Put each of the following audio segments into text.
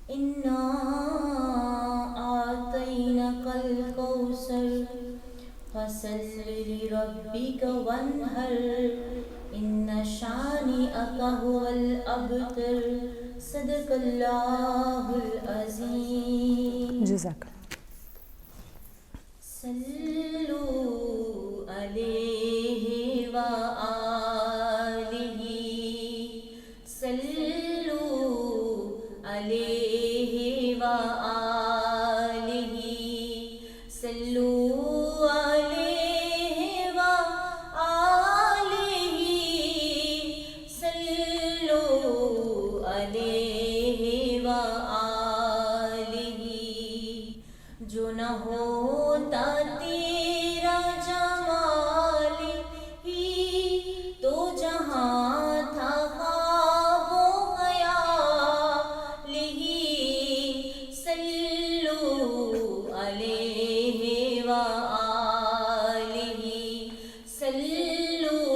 إنا أعطيناك الكوثر فصل لربك وانحر إن شانئك هو الأبتر صدق الله العظيم. جزاک صلوا عليه وآله صلوا عليه وآله صلوا عليه وآله صلوا عليه وآله. جو نہ ہوتا تیرا جمال ہی تو جہاں تھا خواب و خیال ہی. صلوا علیہ وآلہ صلوا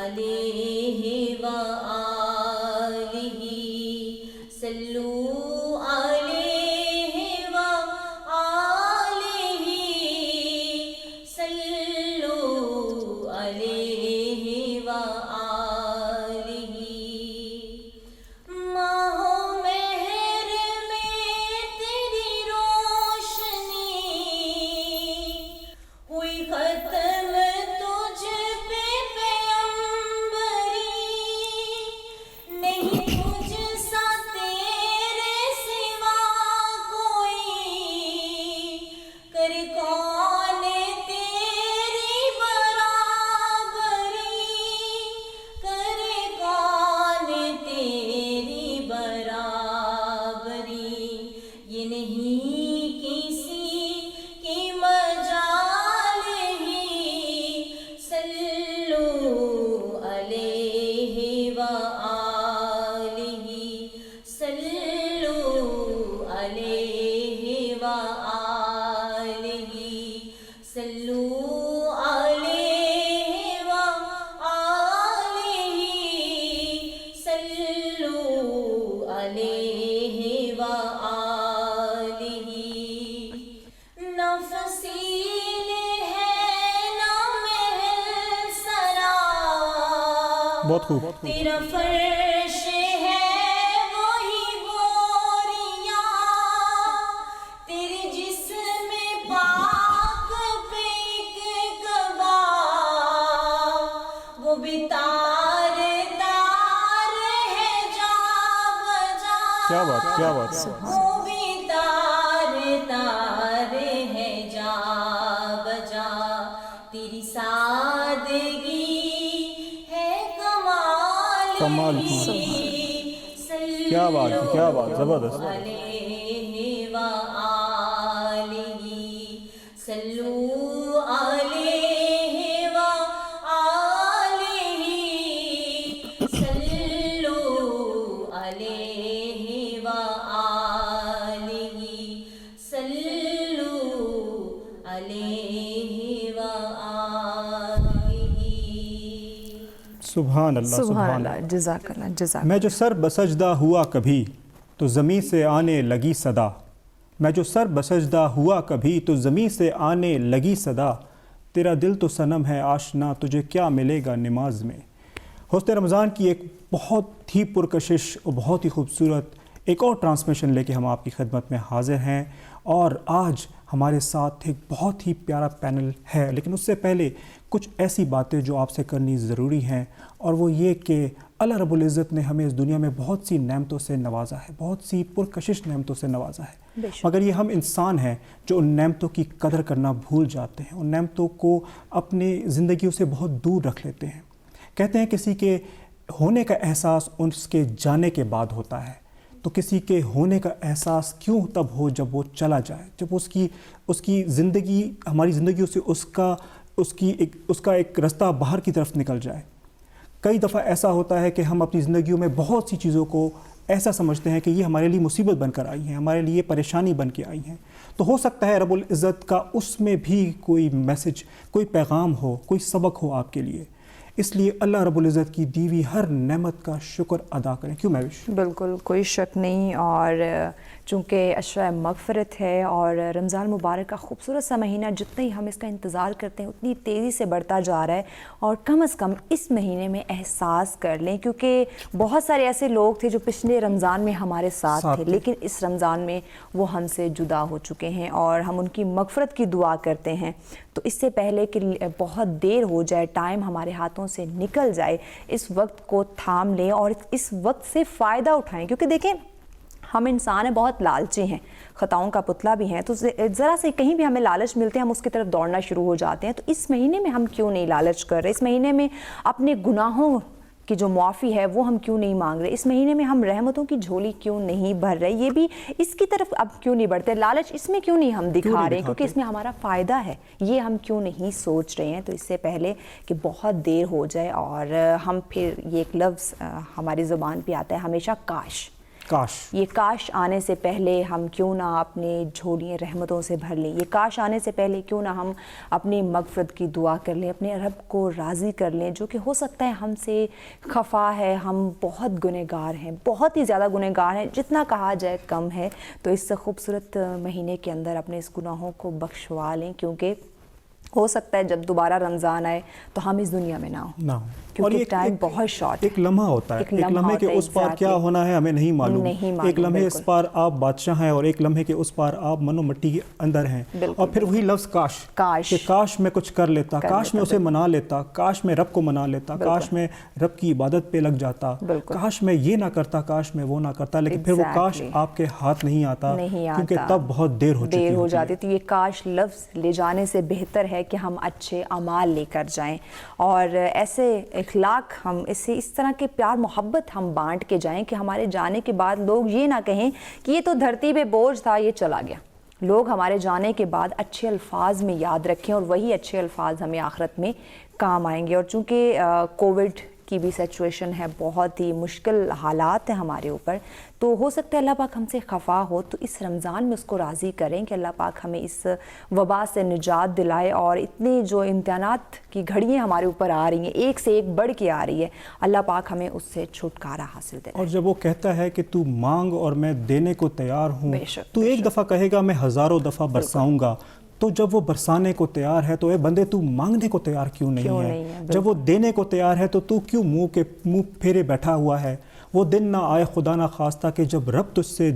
علیہ وآلہ صلوا علیہ وآلہ صلوا علیہ وآلہ. ماہ و مہر میں تیری روشنی ہوئی ختم تجھ پہ پیغمبری. نہیں تجھ سا تیرے سوا کوئی کرے کون تیری برابری. کرے کون تیری برابری. یہ نہیں کسی کی مجال ہی. صلوا علیہ وآلہ صلوا علیہ وآلہ صلوا علیہ وآلہ صلوا علیہ وآلہ. نفسیل ہے نہ محل سرا بہت خوب. تیرا فرش ہے وہی بوریاں. تیرے جسم پاک پہ ایک کعبہ وہ بھی تار تار ہے جا بجا. کیا بات کیا بات. وہ بھی تار تار ہے جا بجا. تیری سادگی ہے کمال کمال کی. کیا بات ہے، کیا بات، زبردست. علیہ وآلہ صلوا علیہ وآلہ صلوا علیہ وآلہ صلوا علیہ وآلہ. سبحان اللہ سبحان اللہ. جزاک اللہ. جزاک میں جو سر بسجدہ ہوا کبھی تو زمین سے آنے لگی صدا. میں جو سر بسجدہ ہوا کبھی تو زمین سے آنے لگی صدا. تیرا دل تو صنم ہے آشنا تجھے کیا ملے گا نماز میں. حسن رمضان کی ایک بہت ہی پرکشش اور بہت ہی خوبصورت ایک اور ٹرانسمیشن لے کے ہم آپ کی خدمت میں حاضر ہیں. اور آج ہمارے ساتھ ایک بہت ہی پیارا پینل ہے، لیکن اس سے پہلے کچھ ایسی باتیں جو آپ سے کرنی ضروری ہیں، اور وہ یہ کہ اللہ رب العزت نے ہمیں اس دنیا میں بہت سی نعمتوں سے نوازا ہے، بہت سی پرکشش نعمتوں سے نوازا ہے، مگر یہ ہم انسان ہیں جو ان نعمتوں کی قدر کرنا بھول جاتے ہیں، ان نعمتوں کو اپنی زندگیوں سے بہت دور رکھ لیتے ہیں. کہتے ہیں کسی کے ہونے کا احساس اس کے جانے کے بعد ہوتا ہے، تو کسی کے ہونے کا احساس کیوں تب ہو جب وہ چلا جائے، جب اس کی زندگی ہماری زندگیوں سے اس کا ایک رستہ باہر کی طرف نکل جائے. کئی دفعہ ایسا ہوتا ہے کہ ہم اپنی زندگیوں میں بہت سی چیزوں کو ایسا سمجھتے ہیں کہ یہ ہمارے لیے مصیبت بن کر آئی ہیں، ہمارے لیے پریشانی بن کے آئی ہیں. تو ہو سکتا ہے رب العزت کا اس میں بھی کوئی میسج، کوئی پیغام ہو، کوئی سبق ہو آپ کے لیے. اس لیے اللہ رب العزت کی دی ہوئی ہر نعمت کا شکر ادا کریں. کیوں مہوش؟ بالکل کوئی شک نہیں. اور چونکہ اشرۂ مغفرت ہے اور رمضان مبارک کا خوبصورت سا مہینہ جتنا ہی ہم اس کا انتظار کرتے ہیں اتنی تیزی سے بڑھتا جا رہا ہے. اور کم از کم اس مہینے میں احساس کر لیں, کیونکہ بہت سارے ایسے لوگ تھے جو پچھلے رمضان میں ہمارے ساتھ تھے لیکن اس رمضان میں وہ ہم سے جدا ہو چکے ہیں اور ہم ان کی مغفرت کی دعا کرتے ہیں. تو اس سے پہلے کہ بہت دیر ہو جائے, ٹائم ہمارے ہاتھوں سے نکل جائے, اس وقت کو تھام لیں اور اس وقت سے فائدہ اٹھائیں. کیونکہ دیکھیں ہم انسان ہیں, بہت لالچی ہیں, خطاؤں کا پتلا بھی ہیں, تو ذرا سے کہیں بھی ہمیں لالچ ملتے ہیں ہم اس کی طرف دوڑنا شروع ہو جاتے ہیں. تو اس مہینے میں ہم کیوں نہیں لالچ کر رہے؟ اس مہینے میں اپنے گناہوں کی جو معافی ہے وہ ہم کیوں نہیں مانگ رہے؟ اس مہینے میں ہم رحمتوں کی جھولی کیوں نہیں بھر رہے؟ یہ بھی اس کی طرف اب کیوں نہیں بڑھتے؟ لالچ اس میں کیوں نہیں ہم دکھا رہے ہیں؟ کیونکہ اس میں ہمارا فائدہ ہے, یہ ہم کیوں نہیں سوچ رہے ہیں؟ تو اس سے پہلے کہ بہت دیر ہو جائے اور ہم پھر یہ ایک لفظ ہماری زبان پہ آتا ہے ہمیشہ, کاش. یہ کاش آنے سے پہلے ہم کیوں نہ اپنے جھولیاں رحمتوں سے بھر لیں. یہ کاش آنے سے پہلے کیوں نہ ہم اپنی مغفرت کی دعا کر لیں, اپنے رب کو راضی کر لیں, جو کہ ہو سکتا ہے ہم سے خفا ہے. ہم بہت گنہگار ہیں, بہت ہی زیادہ گنہگار ہیں, جتنا کہا جائے کم ہے. تو اس خوبصورت مہینے کے اندر اپنے اس گناہوں کو بخشوا لیں, کیونکہ ہو سکتا ہے جب دوبارہ رمضان آئے تو ہم اس دنیا میں نہ ہوں, کیونکہ ٹائم بہت شارٹ ہے. ایک لمحہ ہوتا ہے, ایک لمحے کے اس پار کیا ہونا ہے ہمیں نہیں معلوم. ایک لمحے اس پار آپ بادشاہ ہیں اور ایک لمحے کے اس پار آپ من و مٹی کے اندر ہیں. اور پھر وہی لفظ کاش, کہ کاش میں کچھ کر لیتا, کاش میں اسے منا لیتا, کاش میں رب کو منا لیتا, کاش میں رب کی عبادت پہ لگ جاتا, کاش میں یہ نہ کرتا, کاش میں وہ نہ کرتا. لیکن پھر وہ کاش آپ کے ہاتھ نہیں آتا کیونکہ تب بہت دیر ہو جاتی. تو یہ کاش لفظ لے جانے سے بہتر ہے کہ ہم اچھے اعمال لے کر جائیں اور ایسے اخلاق ہم اس طرح کے پیار محبت ہم بانٹ کے جائیں کہ ہمارے جانے کے بعد لوگ یہ نہ کہیں کہ یہ تو دھرتی پہ بوجھ تھا, یہ چلا گیا. لوگ ہمارے جانے کے بعد اچھے الفاظ میں یاد رکھیں اور وہی اچھے الفاظ ہمیں آخرت میں کام آئیں گے. اور چونکہ کووڈ کی بھی سچویشن ہے, بہت ہی مشکل حالات ہیں ہمارے اوپر, تو ہو سکتا ہے اللہ پاک ہم سے خفا ہو, تو اس رمضان میں اس کو راضی کریں کہ اللہ پاک ہمیں اس وبا سے نجات دلائے. اور اتنے جو امتحانات کی گھڑیاں ہمارے اوپر آ رہی ہیں, ایک سے ایک بڑھ کے آ رہی ہے, اللہ پاک ہمیں اس سے چھٹکارا حاصل دلائے. اور جب وہ کہتا ہے کہ تو مانگ اور میں دینے کو تیار ہوں, تو ایک دفعہ کہے گا میں ہزاروں دفعہ برساؤں گا. تو جب وہ برسانے کو تیار ہے تو اے بندے تو مانگنے کو تیار کیوں نہیں ہے؟ جب وہ دینے کو تیار ہے تو کیوں منہ پھیرے بیٹھا ہوا ہے؟ وہ دن نہ آئے خدا نہ خواستہ کہ جب رب تجھ سے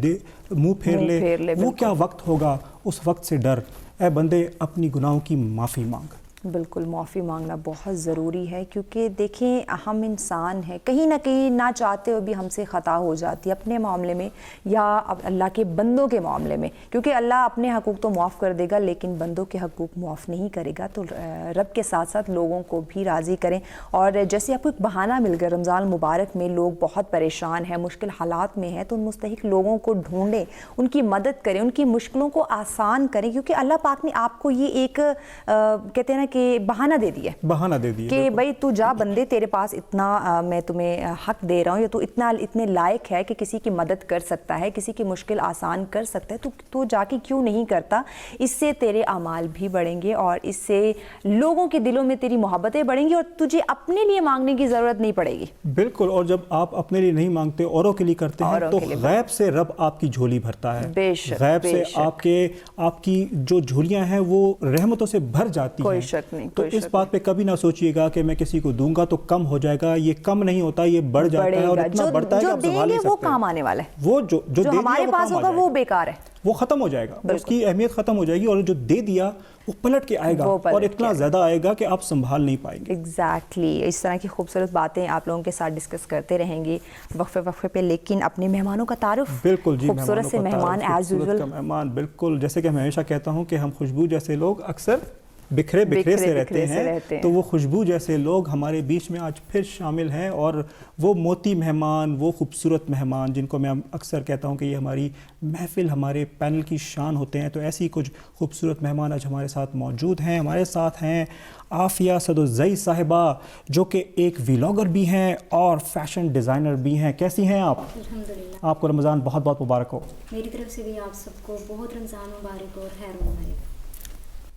منہ پھیر لے, وہ کیا وقت ہوگا, اس وقت سے ڈر. اے بندے اپنی گناہوں کی معافی مانگ. بالکل معافی مانگنا بہت ضروری ہے, کیونکہ دیکھیں ہم انسان ہیں, کہیں نہ کہیں نہ چاہتے ہوئے بھی ہم سے خطا ہو جاتی ہے اپنے معاملے میں یا اللہ کے بندوں کے معاملے میں, کیونکہ اللہ اپنے حقوق تو معاف کر دے گا لیکن بندوں کے حقوق معاف نہیں کرے گا. تو رب کے ساتھ ساتھ لوگوں کو بھی راضی کریں. اور جیسے آپ کو ایک بہانہ مل گیا, رمضان مبارک میں لوگ بہت پریشان ہیں, مشکل حالات میں ہیں, تو ان مستحق لوگوں کو ڈھونڈیں, ان کی مدد کریں, ان کی مشکلوں کو آسان کریں, کیونکہ اللہ پاک نے آپ کو یہ ایک کہتے ہیں نا کہ بہانہ دے دیا کہ بھائی تو جا بندے, تیرے پاس اتنا میں تمہیں حق دے رہا ہوں, یا تو اتنے لائق ہے کہ کسی کی مدد کر سکتا ہے, کسی کی مشکل آسان کر سکتا ہے, تو جا کے کیوں نہیں کرتا؟ اس سے تیرے اعمال بھی بڑھیں گے اور اس سے لوگوں کے دلوں میں تیری محبتیں بڑھیں گی اور تجھے اپنے لیے مانگنے کی ضرورت نہیں پڑے گی. بالکل. اور جب آپ اپنے لیے نہیں مانگتے, اوروں کے لیے کرتے ہیں, تو غیب سے رب آپ کی جھولی بھرتا ہے. غیب سے آپ کی جو جھولیاں ہیں وہ رحمتوں سے بھر جاتی ہیں. کوئی شک نہیں. تو اس بات پہ کبھی نہ سوچئے گا کہ میں کسی کو دوں گا تو کم ہو جائے گا. یہ کم نہیں ہوتا, یہ بڑھ جاتا ہے, اور اتنا بڑھتا ہے کہ آپ سنبھال نہیں سکتے. وہ کام آنے والا ہے, وہ جو ہمارے پاس ہوگا وہ بیکار ہے, وہ ختم ہو جائے گا, اس کی اہمیت ختم ہو جائے گی, اور جو دے دیا وہ پلٹ کے آئے گا, اور اتنا زیادہ آئے گا کہ آپ سنبھال نہیں پائیں گے. ایگزیکٹلی. اس طرح کی خوبصورت باتیں آپ لوگوں کے ساتھ ڈسکس کرتے رہیں گے وقفے پہ, لیکن اپنے مہمانوں کا تعارف. بالکل جی, خوبصورت سے مہمان ایز یوزول. مہمان بالکل, جیسے کہ میں ہمیشہ کہتا ہوں کہ ہم خوشبو جیسے لوگ اکثر بکھرے سے رہتے ہیں, تو وہ خوشبو جیسے لوگ ہمارے بیچ میں آج پھر شامل ہیں, اور وہ موتی مہمان, وہ خوبصورت مہمان جن کو میں اکثر کہتا ہوں کہ یہ ہماری محفل, ہمارے پینل کی شان ہوتے ہیں. تو ایسی کچھ خوبصورت مہمان آج ہمارے ساتھ موجود ہیں. ہمارے ساتھ ہیں عافیہ صدوزئی صاحبہ, جو کہ ایک ویلاگر بھی ہیں اور فیشن ڈیزائنر بھی ہیں. کیسی ہیں آپ؟ الحمدللہ. آپ کو رمضان بہت بہت مبارک ہو. میری طرف سے بھی آپ سب کو بہت رمضان مبارک اور خیر مبارک.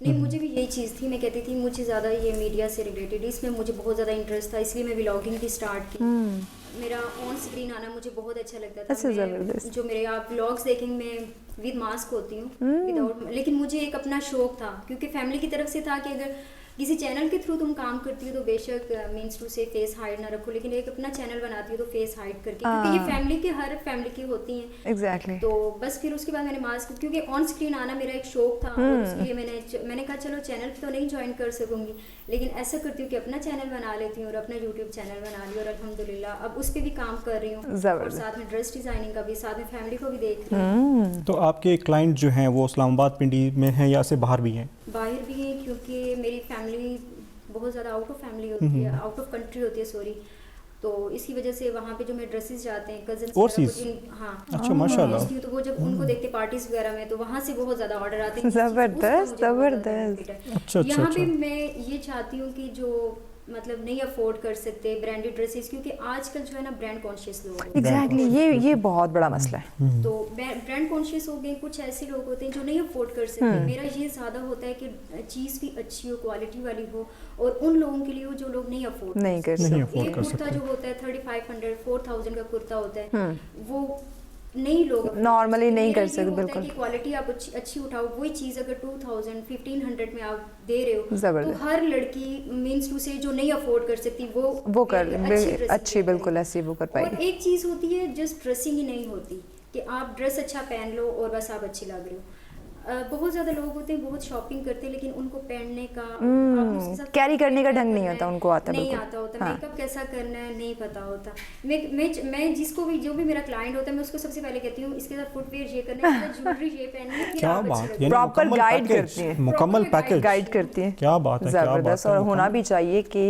نہیں مجھے بھی یہی چیز تھی. میں کہتی تھی مجھے زیادہ یہ میڈیا سے ریلیٹڈ اس میں مجھے بہت زیادہ انٹرسٹ تھا, اس لیے میں ولاگنگ بھی اسٹارٹ کی. میرا آن اسکرین آنا مجھے بہت اچھا لگتا تھا. جو میرے آپ ولاگس دیکھیں میں ود ماسک ہوتی ہوں وداؤٹ, لیکن مجھے ایک اپنا شوق تھا کیونکہ فیملی کی طرف سے تھا کہ اگر کسی چینل کے تھرو تم کام کرتی ہو تو بے شک مینس ٹو سے فیس ہائڈ نہ رکھو, لیکن ایک اپنا چینل بناتی ہو تو فیس ہائڈ کر کے, کیونکہ یہ فیملی کے ہر فیملی کی ہوتی ہیں. ایگزیکٹلی. تو بس پھر اس کے بعد میں نے ماسک, کیونکہ آن اسکرین آنا میرا ایک شوق تھا, اور اس لیے میں نے کہا چلو چینل تو نہیں جوائن کر سکوں گی, لیکن ایسا کرتی ہوں کہ اپنا چینل بنا لیتی ہوں, اور اپنا یوٹیوب چینل بنا لیا, اور الحمدللہ اب اس پہ بھی کام کر رہی ہوں, اور ساتھ میں ڈریس ڈیزائننگ کا بھی, ساتھ میں فیملی کو بھی دیکھ رہی ہوں. تو آپ کے کلائنٹ جو ہیں وہ اسلام آباد پنڈی میں ہیں یا سے باہر بھی ہیں؟ باہر بھی ہیں, کیونکہ میری فیملی بہت زیادہ آؤٹ آف فیملی ہوتی ہے, آؤٹ آف کنٹری ہوتی ہے سوری, تو اس کی وجہ سے وہاں پہ جو میں ڈریسز جاتے ہیں کزنس, ہاں اچھا ماشاء اللہ, تو وہ جب ان کو دیکھتے پارٹیز وغیرہ میں تو وہاں سے بہت زیادہ آرڈر آتے ہیں. زبردست زبردست. اچھا یہاں پہ میں یہ چاہتی ہوں کہ جو مطلب نہیں افورڈ کر سکتے برانڈیڈ ڈریسز, کیونکہ آج کل جو ہے نا برانڈ کانشیس لوگ ہیں. ایگزیکٹلی, یہ بہت بڑا مسئلہ ہے. تو برانڈ کانشیس ہو گئے, کچھ ایسے لوگ ہوتے ہیں جو نہیں افورڈ کر سکتے. میرا یہ زیادہ ہوتا ہے کہ چیز بھی اچھی ہو, کوالٹی والی ہو, اور ان لوگوں کے لیے ہو جو لوگ نہیں افورڈ کر سکتے. ایک کرتا جو ہوتا ہے 3500 4000 کا کرتا ہوتا ہے, وہ نہیں لوگ نارملی نہیں کر سکتے. بالکل, کوالٹی آپ اچھی اٹھاؤ, وہی چیز اگر 2000 1500 میں آپ دے رہے ہو تو ہر لڑکی مینس ٹو سے جو نہیں افورڈ کر سکتی وہ کر لے اچھی, بالکل ایسی وہ کر پائے. اور ایک چیز ہوتی ہے جسٹ ڈریسنگ ہی نہیں ہوتی کہ آپ ڈریس اچھا پہن لو اور بس آپ اچھی لگ رہے ہو. بہت زیادہ لوگ ہوتے ہیں بہت شاپنگ کرتے ہیں, لیکن ان کو پہننے کا کیری کرنے کا ڈھنگ نہیں ہوتا ان کو, آتا نہیں آتا ہوتا, میک اپ کیسا کرنا ہے نہیں پتا ہوتا. میں جس کو بھی جو بھی میرا کلائنٹ ہوتا ہے میں اس کو سب سے پہلے کہتی ہوں اس کے ساتھ فٹ ویئر یہ کرنا ہے, جویلری یہ پہننا ہے, کیا بات ہے, پراپر گائیڈ کرتی ہیں, مکمل پیکج گائیڈ کرتی ہیں. کیا بات ہے, زبردست. اور ہونا بھی چاہیے کہ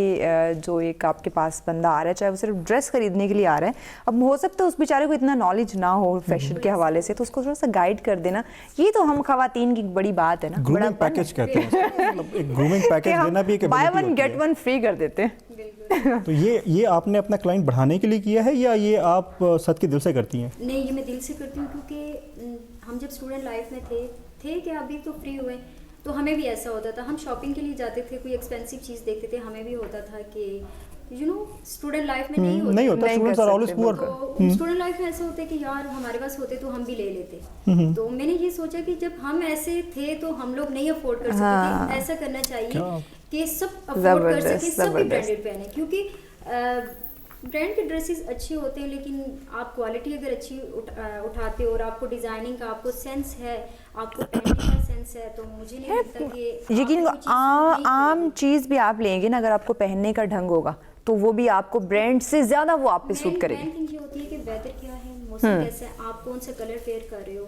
جو ایک آپ کے پاس بندہ آ رہا ہے چاہے وہ صرف ڈریس خریدنے کے لیے آ رہا ہے, اب ہو سکتا ہے اس بیچارے کو اتنا نالج نہ ہو فیشن کے حوالے سے, تو اس کو تھوڑا سا گائیڈ کر دینا. یہ تو ہم خواتین کی بڑی بات ہے نا, گرومنگ پیکج کہتے ہیں, مطلب ایک گرومنگ پیکج دینا بھی ایک buy one get one free کر دیتے ہیں. تو یہ آپ نے اپنا کلائنٹ بڑھانے کے لیے کیا ہے یا یہ آپ صد کے دل سے کرتی ہیں؟ نہیں, یہ میں دل سے کرتی ہوں, کیونکہ ہم جب اسٹوڈنٹ لائف میں تھے کہ ابھی تو فری ہوئے, تو ہمیں بھی ایسا ہوتا تھا, ہم شاپنگ کے لیے جاتے تھے, کوئی ایکسپینسو چیز دیکھتے تھے, ہمیں بھی ہوتا تھا کہ اسٹوڈنٹ لائف میں نہیں ہوتا, اسٹوڈنٹ لائف میں ایسا ہوتا ہے کہ یار ہمارے پاس ہوتے تو ہم بھی لے لیتے. تو میں نے یہ سوچا کہ جب ہم ایسے تھے تو ہم لوگ نہیں افورڈ کر سکتے, ایسا کرنا چاہیے کہ سب افورڈ کر سکیں, سب بھی برانڈیڈ پہنے, کیونکہ برانڈ کے ڈریسز اچھے ہوتے ہیں, لیکن آپ کوالٹی اگر اچھی اٹھاتے ہو اور آپ کو ڈیزائننگ کا آپ کو سینس ہے, آپ کو پہننے کا سینس ہے, تو مجھے نہیں لگتا کہ یقین عام چیز بھی آپ لیں گے نا, اگر آپ کو پہننے کا ڈھنگ ہوگا تو وہ بھی آپ کو برانڈ سے زیادہ وہ آپ پہ سوٹ کرے گی. مین تھنگ یہ ہوتی ہے کہ ویدر کیا ہے, موسم کیسا ہے, آپ کون سا کلر ویئر کر رہے ہو,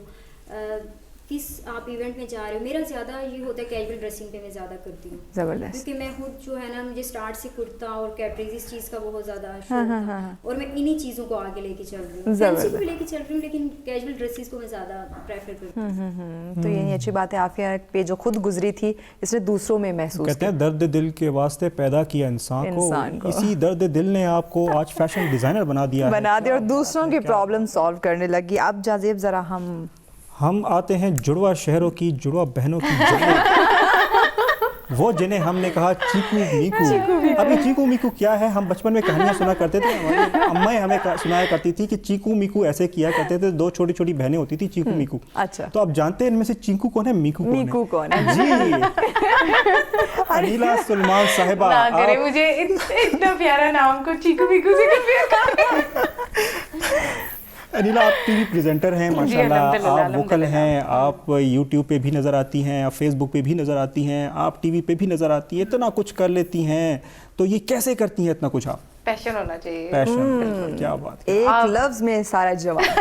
کس آپ ایونٹ میں جا رہے ہو. میرا زیادہ یہ ہوتا ہے کیجول ڈریسنگ پہ میں زیادہ کرتی ہوں, زبردست, کیونکہ میں خود جو ہے نا مجھے اسٹارٹ سے کرتا اور کیپریز اس چیز کا بہت زیادہ شوق تھا, اور میں انہی چیزوں کو آگے لے کے چل رہی ہوں, فینسی کو بھی لے کے چل رہی ہوں, لیکن کیجول ڈریسز کو میں زیادہ پریفر کرتی ہوں. تو یہ اچھی بات ہے, عافیہ پہ جو خود گزری تھی اس نے دوسروں میں محسوس, کہتے ہیں درد دل کے واسطے پیدا کیا انسان کو, اسی درد دل نے آپ کو آج فیشن ڈیزائنر بنا دیا, اور دوسروں کی پرابلم سالو کرنے لگی. اب جازیب ذرا ہم آتے ہیں جڑوا شہروں کی, جڑوا بہنوں کی جڑوا, وہ جنہیں ہم نے کہا چیکو میکو. ابھی چیکو میکو کیا ہے, ہم بچپن میں کہانیاں سنا کرتے تھے, ہماری اماں ہمیں سنایا کرتی تھی کہ چیکو میکو ایسے کیا کرتے تھے, 2 چھوٹی چھوٹی بہنیں ہوتی تھی چیکو میکو. اچھا, تو آپ جانتے ہیں ان میں سے چیکو کون ہے, میکو کون ہے؟ جی انیلا سلمان صاحبہ. مجھے اتنا پیارا نام کو چیکو میکو سے کمپیئر. انیلا آپ ٹی وی پریزنٹر ہیں ماشاءاللہ, آپ ووکل ہیں, آپ یوٹیوب پہ بھی نظر آتی ہیں, آپ فیس بک پہ بھی نظر آتی ہیں, آپ ٹی وی پہ بھی نظر آتی ہیں, اتنا کچھ کر لیتی ہیں, تو یہ کیسے کرتی ہیں اتنا کچھ آپ؟ پیشن ہونا چاہیے, پیشن. کیا بات, ایک لفظ میں سارا جواب,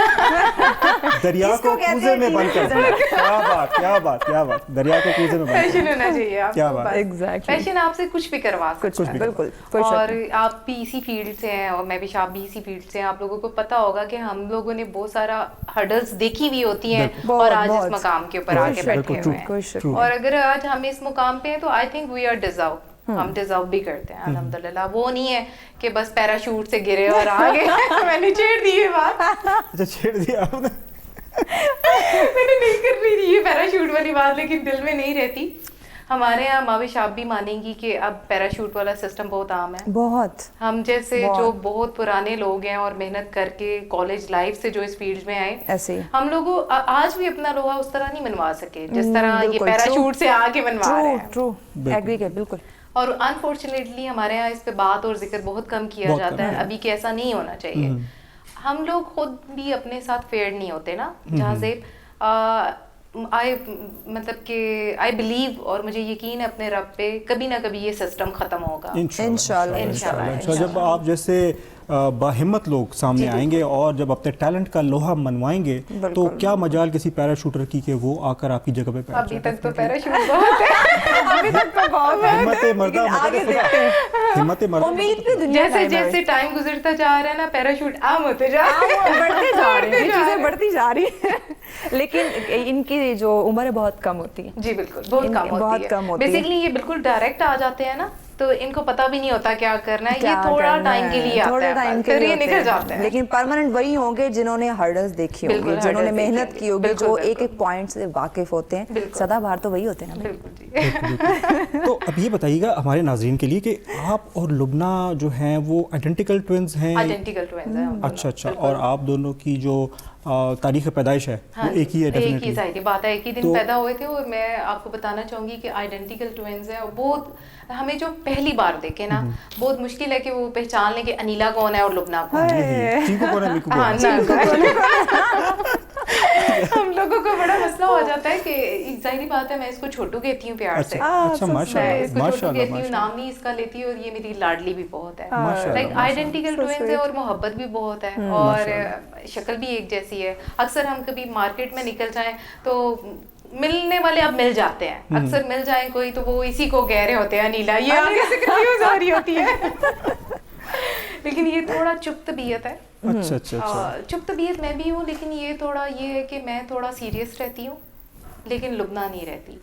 دریا کو کوزے میں بند کر دیا. کیا بات, کیا بات, کیا بات, دریا کو کوزے میں بند. پیشن ہونا چاہیے آپ کیا کو, بات, پیشن آپ سے کچھ بھی کروا کچھ بالکل. اور آپ بھی اسی فیلڈ سے ہیں, اور میں بھی شاپ بھی اسی فیلڈ سے ہیں, آپ لوگوں کو پتا ہوگا کہ ہم لوگوں نے بہت سارا ہرڈلز دیکھی ہوئی ہوتی ہیں, اور آج اس مقام کے اوپر آ کے بیٹھے ہوئے ہیں, اور اگر آج ہم اس مقام پہ ہیں تو I think we are deserve, ہم ڈیزرو بھی کرتے ہیں الحمدللہ. وہ نہیں ہے کہ بس پیراشوٹ سے گرے اور آگے. میں نے چھیڑ دی یہ بات, اچھا چھیڑ دیا آپ نے, میں نے نہیں کر رہی تھی یہ پیراشوٹ والی بات, لیکن دل میں نہیں رہتی. ہمارے یہاں ماوش آپ بھی مانیں گی کہ اب پیراشوٹ والا سسٹم بہت عام ہے. بہت. ہم جیسے جو بہت پرانے لوگ ہیں اور محنت کر کے کالج لائف سے جو اس فیلڈ میں آئے, ایسے ہم لوگوں آج بھی اپنا لوہا اس طرح نہیں منوا سکے جس طرح یہ پیراشوٹ سے آ کے منوا رہے ہیں. ٹرو ایگری ہے بالکل. اور انفارچونیٹلی ہمارے یہاں اس پہ بات اور ذکر بہت کم کیا جاتا ہے ابھی کہ ایسا نہیں ہونا چاہیے. ہم لوگ خود بھی اپنے ساتھ فیئر نہیں ہوتے نا, جہاں سے مطلب کہ آئی بلیو اور مجھے یقین ہے اپنے رب پہ کبھی نہ کبھی یہ سسٹم ختم ہوگا انشاءاللہ. جب آپ جیسے باہمت لوگ سامنے آئیں گے اور جب اپنے ٹیلنٹ کا لوہا منوائیں گے تو کیا مجال کسی پیراشوٹر کی کہ وہ آ کر آپ کی جگہ پہ ابھی تک تو پیراشوٹ بہت ہے, ابھی تک تو بہت ہے. ہمت مردہ جیسے جیسے ٹائم گزرتا جا رہا ہے نا پیراشوٹ عام ہوتے جا رہے ہیں, چیزیں بڑھتی جا رہی ہیں, لیکن ان کی جو عمر ہے بہت کم ہوتی ہے. جی بالکل بہت کم ہوتی ہے. بیسیکلی یہ بالکل ڈائریکٹ آ جاتے ہیں نا تو ان کو پتہ بھی نہیں ہوتا کیا کرنا ہے, یہ تھوڑا ٹائم کے لیے آتا ہے پھر یہ نکل جاتے ہیں. لیکن پرماننٹ وہی ہوں گے جنہوں نے ہرڈلز دیکھی ہوں گی, جنہوں نے محنت کی ہوگی, جو ایک ایک پوائنٹ سے واقف ہوتے ہیں. سدا بہار تو وہی ہوتے ہیں نا. تو اب یہ بتائیے گا ہمارے ناظرین کے لیے کہ آپ اور لبنہ جو ہیں وہ آئیڈینٹیکل ٹوئنز ہیں. آئیڈینٹیکل ٹوئنز ہیں. اچھا. اور آپ دونوں کی جو تاریخ پیدائش ہے وہ ایک ہی ہے. ایک ہی ظاہری بات ہے, ایک ہی دن پیدا ہوئے تھے. اور میں آپ کو بتانا چاہوں گی کہ آئیڈینٹیکل ٹوئنز ہیں, اور بہت ہمیں جو پہلی بار دیکھے نا بہت مشکل ہے کہ وہ پہچان لیں کہ انیلا کون ہے اور لبنہ کون ہے. ہم لوگوں کو بڑا مسئلہ ہو جاتا ہے کہ ظاہری بات ہے میں اس کو چھوٹو کہتی ہوں پیار سے, میں اس کو چھوٹو کہتی ہوں, نام نہیں اس کا لیتی, اور یہ میری لاڈلی بھی بہت ہے. لائک آئیڈینٹیکل ٹوئنز ہے اور محبت بھی بہت ہے اور شکل بھی ایک جیسی ہے. اکثر ہم کبھی مارکیٹ میں نکل جائیں تو ملنے والے اب مل جاتے ہیں, اکثر مل جائیں کوئی تو وہ اسی کو کہہ رہے ہوتے ہیں انیلا, یہ آگے سے کنفیوز ہو رہی ہوتی ہے. لیکن یہ تھوڑا چپ طبیعت ہے. چپ طبیعت میں بھی ہوں, لیکن یہ تھوڑا یہ ہے کہ میں تھوڑا سیریس رہتی ہوں لیکن لبنہ نہیں رہتی.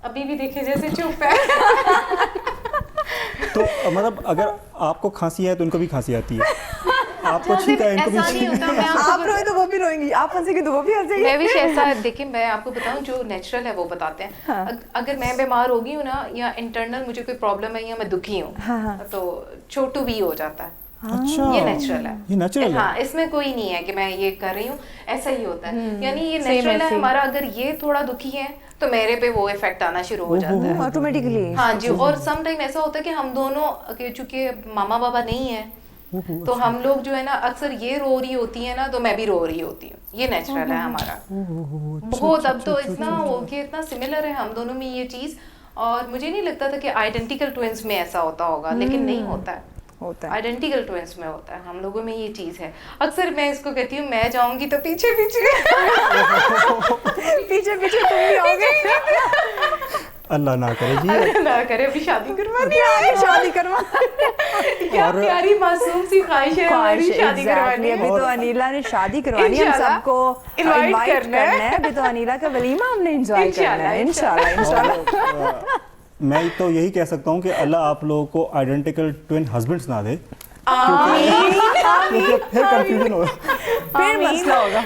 ابھی بھی دیکھیں جیسے چپ ہے. تو مطلب اگر آپ کو کھانسی ہے تو ان کو بھی کھانسی آتی ہے, آپ کو چھینکا ہے ان کو بھی چھینکا ہے. آپ روئے تو وہ بھی روئیں گی, آپ ہنسیں گے تو وہ بھی ہنسیں گے. میں بھی ایسا دیکھیں, میں آپ کو بتاؤں جو نیچرل ہے وہ بتاتے ہیں. اگر میں بیمار ہو گئی ہوں نا یا انٹرنل مجھے کوئی پرابلم ہے یا میں دکھی ہوں تو چھوٹو بھی ہو جاتا ہے. یہ نیچرل ہے. ہاں, اس میں کوئی نہیں ہے کہ میں یہ کر رہی ہوں, ایسا ہی ہوتا ہے. یعنی یہ نیچرل ہے ہمارا. اگر یہ تھوڑا دکھی ہے تو میرے پہ وہ افیکٹ آنا شروع ہو جاتا ہے آٹومیٹکلی. ہاں جی. اور سم ٹائم ایسا ہوتا ہے کہ ہم دونوں چونکہ ماما بابا نہیں ہیں تو ہم لوگ جو ہے نا اکثر یہ رو رہی ہوتی ہیں نا تو میں بھی رو رہی ہوتی ہوں. یہ نیچرل ہے ہمارا بہت. اب تو اتنا ہو گیا, اتنا سملر ہے ہم دونوں میں یہ چیز, اور مجھے نہیں لگتا تھا کہ آئیڈینٹیکل ٹوئنس میں ایسا ہوتا ہوگا, لیکن نہیں ہوتا ہے. آئیڈینٹیکل ٹوئنس میں ہوتا ہے, ہم لوگوں میں یہ چیز ہے. اکثر میں اس کو کہتی ہوں میں جاؤں گی تو پیچھے پیچھے پیچھے پیچھے تم بھی آؤ گے. اللہ نہ کرے جی, نہ کرے. ابھی شادی کروانی ہے, شادی کروا. کیا پیاری معصوم سی خواہش ہے ہماری شادی کروانی. ابھی تو انیلا نے شادی کروانی ہے, ہم سب کو انوائٹ کرنا ہے. ابھی تو انیلا کا ولیمہ ہم نے انجوائے کرنا ہے انشاءاللہ. میں تو یہی کہہ سکتا ہوں کہ اللہ آپ لوگوں کو آئیڈینٹیکل ٹوئن ہسبینڈس نہ دے, کیونکہ پھر کنفیوژن ہوگا, پھر مسئلہ ہوگا.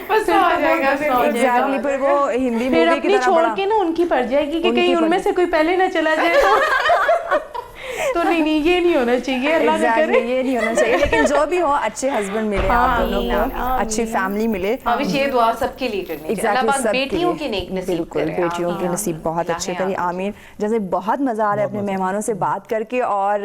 ایگزیکٹلی. پھر وہ ہندی مووی کی طرح چھوڑ کے نا ان کی پڑ جائے گی کہ کہیں ان میں سے کوئی پہلے نہ چلا جائے تو نہیں یہ نہیں ہونا چاہیے. اللہ نہ کرے یہ نہیں ہونا چاہیے. لیکن جو بھی ہو اچھے ہسبینڈ ملے آپ دونوں کو, اچھی فیملی ملے. یہ دعا سب کے لیے کرنی چاہیے. اللہ پاک بیٹیوں کے نیک نصیب کرے. بالکل, بیٹیوں کے نصیب بہت اچھے کرے, آمین. جیسے بہت مزہ آ رہا ہے اپنے مہمانوں سے بات کر کے, اور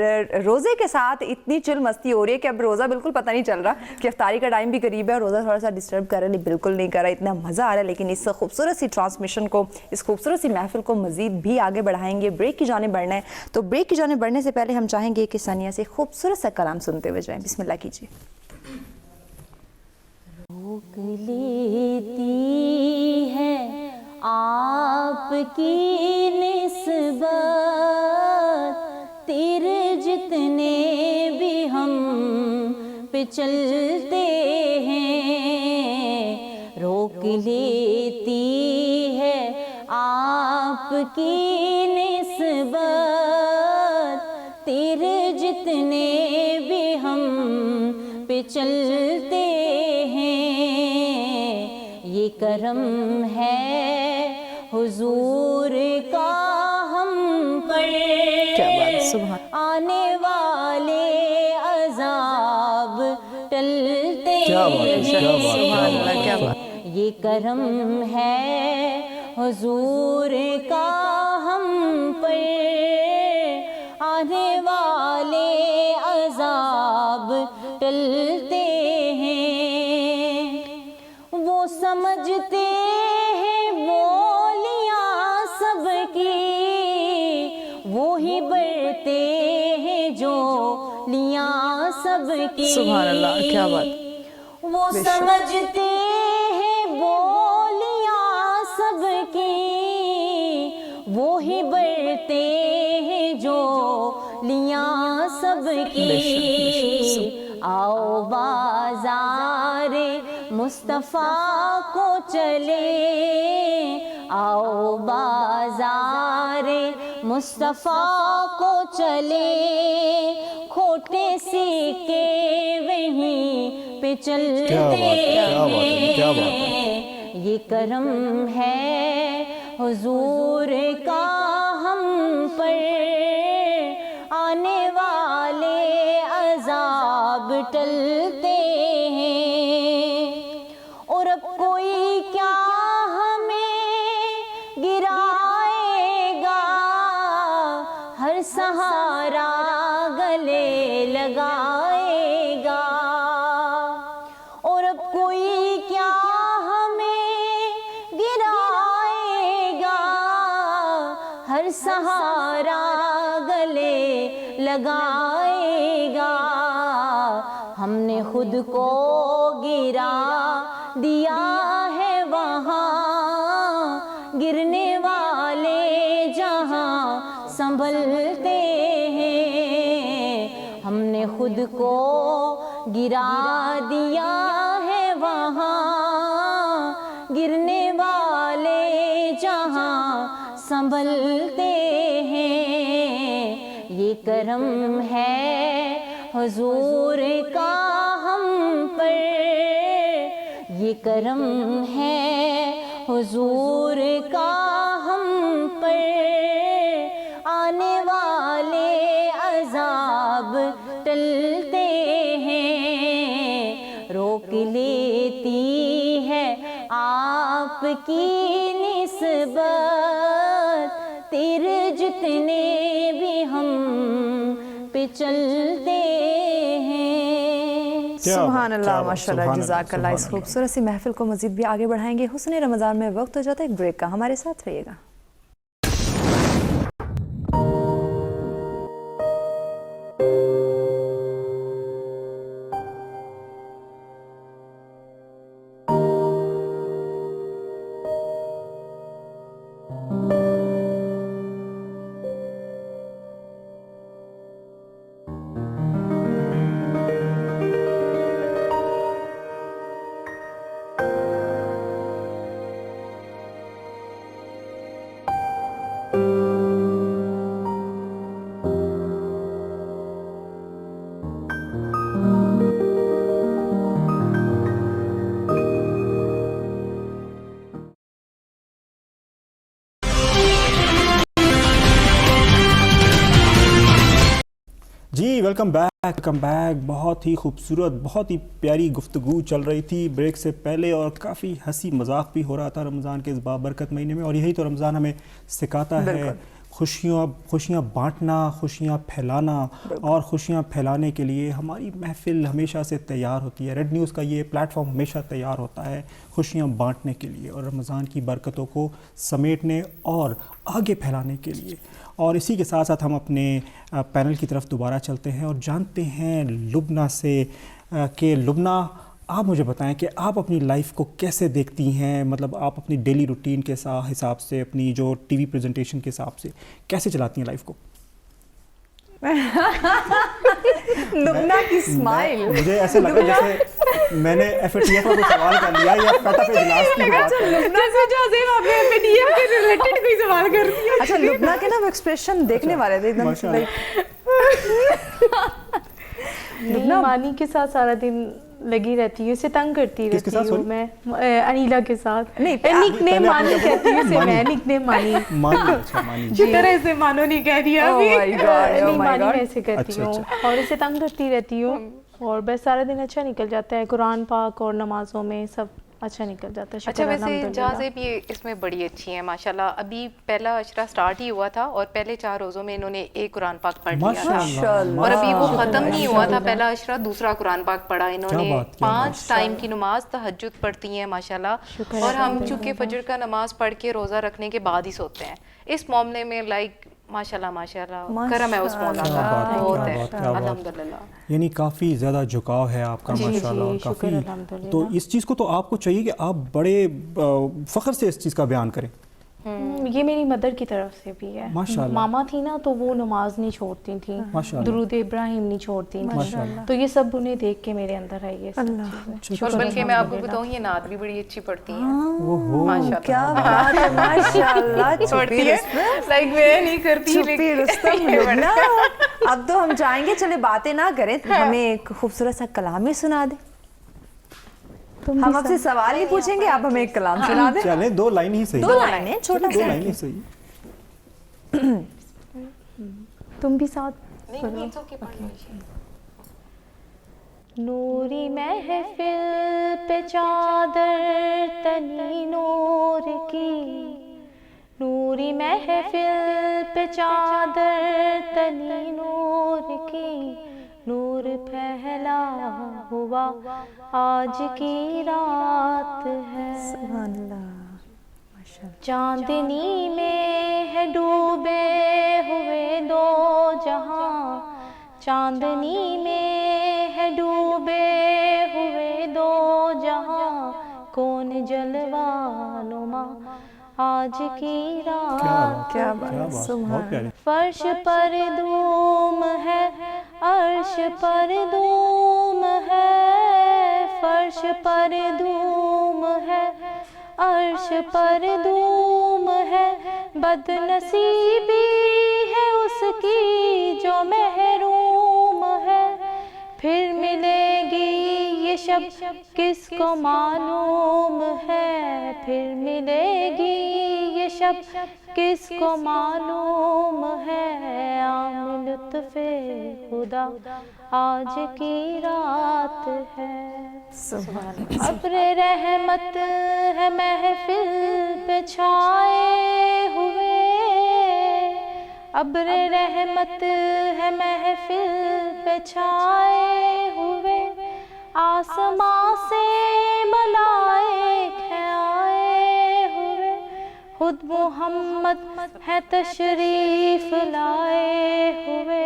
روزے کے ساتھ اتنی چل مستی ہو رہی ہے کہ اب روزہ بالکل پتہ نہیں چل رہا کہ افطاری کا ٹائم بھی قریب ہے, اور روزہ تھوڑا سا ڈسٹرب کر رہا ہے. بالکل نہیں کر رہا, اتنا مزہ آ رہا ہے. لیکن اس خوبصورت سی ٹرانسمیشن کو, اس خوبصورت سی محفل کو مزید بھی آگے بڑھائیں گے. بریک کی جانب بڑھنا ہے, تو بریک کی جانب بڑھنے سے پہلے ہم چاہیں گے کہ ثانیہ سے خوبصورت سا کلام سنتے ہوئے جائیں. بسم اللہ کیجیے. روک لیتی ہے آپ کی نسبت تیرے جتنے بھی ہم پہ چلتے ہیں. روک لیتی ہے آپ کی نسبت تیرے جتنے بھی ہم پہ چلتے ہیں. یہ کرم ہے حضور کا یہ کرم ہے حضور کا ہم پر، آنے والے عذاب ٹلتے ہیں، وہ سمجھتے ہیں بولیاں سب کی، وہی بڑھتے ہیں جو لیاں سب کی، سبحان اللہ، کیا بات، وہ سمجھتے ہیں بولیاں سب کی، وہی بڑھتے ہیں جو لیاں سب کی، آؤ بازار مصطفیٰ کو چلے، آؤ بازار مصطفیٰ کو چلے، کھوٹے سکے وہیں پہ چلتے ہیں، یہ کرم ہے حضور کا ہم پر، آنے والے عذاب ٹلتے ہیں، اور اب کوئی کیا ہمیں گرائے گا، ہر سہارا گلے لگائے گا، اور اب کوئی کیا ہمیں گرائے گا، ہر سہارا گلے لگائے گا، ہم نے خود کو گرا دیا ہے وہاں، گرنے والے جہاں سنبھلتے ہیں، ہم نے خود کو گرا دیا ہے وہاں، گرنے والے جہاں سنبھلتے ہیں، یہ کرم ہے حضور کا ہم پر، یہ کرم ہے حضور کا ہم پر، آنے والے عذاب ٹلتے ہیں، روک لیتی ہے آپ کی نسبت، تیرے جتنے بھی ہم پہ چلتے ہیں۔ سبحان اللہ، ماشاء اللہ، جزاک اللہ۔ اس خوبصورت سی محفل کو مزید بھی آگے بڑھائیں گے۔ حسن رمضان میں وقت ہو جاتا ہے ایک بریک کا، ہمارے ساتھ رہیے گا۔ جی ویلکم بیک۔ بہت ہی خوبصورت، بہت ہی پیاری گفتگو چل رہی تھی بریک سے پہلے، اور کافی ہنسی مذاق بھی ہو رہا تھا رمضان کے اس بابرکت مہینے میں، اور یہی تو رمضان ہمیں سکھاتا ہے، خوشیاں بانٹنا، خوشیاں پھیلانا، اور خوشیاں پھیلانے کے لیے ہماری محفل ہمیشہ سے تیار ہوتی ہے۔ ریڈ نیوز کا یہ پلیٹ فارم ہمیشہ تیار ہوتا ہے خوشیاں بانٹنے کے لیے اور رمضان کی برکتوں کو سمیٹنے اور آگے پھیلانے کے لیے۔ اور اسی کے ساتھ ساتھ ہم اپنے پینل کی طرف دوبارہ چلتے ہیں اور جانتے ہیں لبنہ سے کہ لبنہ، آپ مجھے بتائیں کہ آپ اپنی لائف کو کیسے دیکھتی ہیں، مطلب آپ اپنی ڈیلی روٹین کے حساب سے، اپنی جو ٹی وی پریزنٹیشن کے حساب سے کیسے چلاتی ہیں لائف کو؟ لبنہ کی اسمائل، مجھے ایسے لگا جیسے میں نے ایف اے ٹی ایف کا کوئی سوال کر لیا یا فٹا پہ اجلاس کی بات کر رہی ہوں۔ اچھا، لبنہ کے نا وہ ایکسپریشن دیکھنے والے تھے ایک دم، لبنہ مانی کے ساتھ سارا دن لگی رہتی ہوں، اسے تنگ کرتی رہتی ہوں میں، انیلا کے ساتھ۔ نک نیم مانی کہتی ہوں اسے میں، نک نیم مانی، جس طرح سے مانو نہیں کہہ رہی ابھی، مانی ایسے کہتی ہوں اور اسے تنگ کرتی رہتی ہوں۔ اور بس سارا دن اچھا نکل جاتا ہے، قرآن پاک اور نمازوں میں سب اچھا نکل جاتا ہے. اچھا ویسے جہازیب یہ اس میں بڑی اچھی ہیں ماشاءاللہ. ابھی پہلا عشرہ سٹارٹ ہی ہوا تھا اور پہلے 4 روزوں میں انہوں نے ایک قرآن پاک پڑھ لیا تھا اور ابھی وہ ختم نہیں ہوا تھا پہلا عشرہ، دوسرا قرآن پاک پڑھا انہوں نے. 5 ٹائم کی نماز تہجد پڑھتی ہیں ماشاءاللہ. اور ہم چونکہ فجر کا نماز پڑھ کے روزہ رکھنے کے بعد ہی سوتے ہیں. اس معاملے میں لائک ماشاءاللہ ماشاءاللہ کرم ہے اس مولا کا بہت ہے الحمدللہ. یعنی کافی زیادہ جھکاؤ ہے آپ کا ماشاءاللہ. اور کافی تو اس چیز کو تو آپ کو چاہیے کہ آپ بڑے فخر سے اس چیز کا بیان کریں. یہ میری مدر کی طرف سے بھی ہے. ماما تھی نا تو وہ نماز نہیں چھوڑتی تھیں، درود ابراہیم نہیں چھوڑتی تھیں، تو یہ سب انہیں دیکھ کے میرے اندر ہے یہ سب. اور بلکہ میں آپ کو بتاؤں یہ نعت بھی بڑی اچھی پڑھتی ہیں ماشاءاللہ. کیا بات ہے ماشاءاللہ. چھوڑتی ہے لائک میں نہیں کرتی. اب تو ہم چاہیں گے چلے باتیں نہ کریں، ہمیں ایک خوبصورت سا کلام ہی سنا دیں. ہم آپ سے سوال ہی پوچھیں گے، آپ ہمیں ایک کلام سنا دیں. چلیں 2 لائن ہی صحیح. 2 لائنیں چھوٹا سا. 2 لائن ہی صحیح. تم بھی ساتھ نوری محفل پہ چادر تنی نور کی، نوری محفل پہ چادر تنی نور کی، نور پھیلا ہوا آج کی رات ہے. سبحان اللہ. چاندنی میں ہے ڈوبے ہوئے 2 جہاں، چاندنی میں ہے ڈوبے ہوئے 2 جہاں، کون جلوہ نما آج کی رات. کیا بات. سبحان. فرش پر دھوم ہے، عرش پر دھوم ہے، فرش پر دھوم ہے، عرش پر دھوم ہے، بد نصیبی ہے اس کی جو محروم ہے. پھر ملے گی یہ شب کس کو معلوم ہے، پھر ملے گی یہ شب کس کو معلوم ہے. عام لطف خدا آج کی رات ہے. ابر رحمت ہے محفل پہ چھائے ہوئے، ابر رحمت ہے محفل پہ چھائے ہوئے، آسمان سے ملائک ہیں آئے ہوئے، خود محمد ہے تشریف لائے ہوئے،